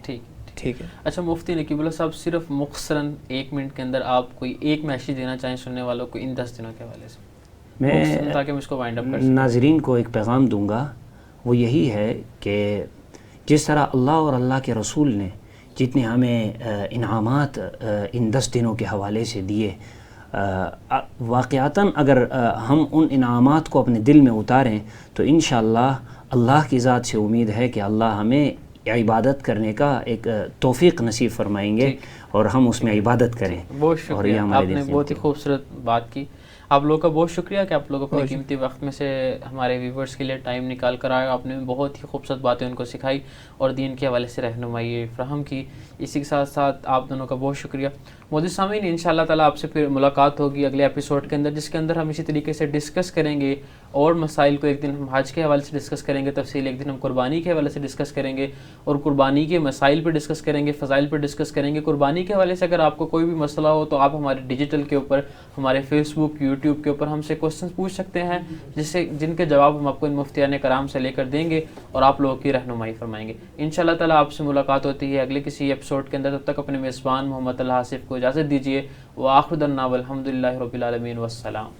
ٹھیک ہے۔ اچھا مفتی نقیب اللہ صاحب صرف مختصراً 1 منٹ کے اندر آپ کوئی ایک میسیج دینا چاہیں سننے والوں کو ان 10 دنوں کے حوالے سے، میں تاکہ ہم اس کو وائنڈ اپ کر سکیں۔ ناظرین کو ایک پیغام دوں گا، وہ یہی ہے کہ جس طرح اللہ اور اللہ کے رسول نے جتنے ہمیں انعامات ان 10 دنوں کے حوالے سے دیے، واقعتاً اگر ہم ان انعامات کو اپنے دل میں اتاریں تو انشاءاللہ اللہ کی ذات سے امید ہے کہ اللہ ہمیں عبادت کرنے کا ایک توفیق نصیب فرمائیں گے اور ہم اس میں عبادت کریں۔ بہت شکریہ، آپ نے بہت ہی خوبصورت بات کی۔ آپ لوگوں کا بہت شکریہ کہ آپ لوگ اپنے قیمتی وقت میں سے ہمارے ویورز کے لیے ٹائم نکال کر آئے، آپ نے بہت ہی خوبصورت باتیں ان کو سکھائی اور دین کے حوالے سے رہنمائی فراہم کی۔ اسی کے ساتھ ساتھ آپ دونوں کا بہت شکریہ۔ معزز سامعین، انشاءاللہ تعالیٰ آپ سے پھر ملاقات ہوگی اگلے ایپیسوڈ کے اندر، جس کے اندر ہم اسی طریقے سے ڈسکس کریں گے اور مسائل کو۔ ایک دن ہم حج کے حوالے سے ڈسکس کریں گے تفصیل، ایک دن ہم قربانی کے حوالے سے ڈسکس کریں گے اور قربانی کے مسائل پہ ڈسکس کریں گے، فضائل پہ ڈسکس کریں گے۔ قربانی کے حوالے سے اگر آپ کو کوئی بھی مسئلہ ہو تو آپ ہمارے ڈیجیٹل کے اوپر، ہمارے فیس بک، یوٹیوب کے اوپر ہم سے کوسچنس پوچھ سکتے ہیں، جن کے جواب ہم آپ کو ان مفتیان کرام سے لے کر دیں گے اور آپ لوگوں کی رہنمائی فرمائیں گے۔ انشاءاللہ تعالیٰ آپ سے ملاقات ہوتی ہے اگلے کسی ایپیسوڈ کے اندر، تب تک اپنے میزبان محمد طلحہ آصف کو اجازت دیجیے۔ وآخر دعوانا الحمد للہ رب العالمین، والسلام۔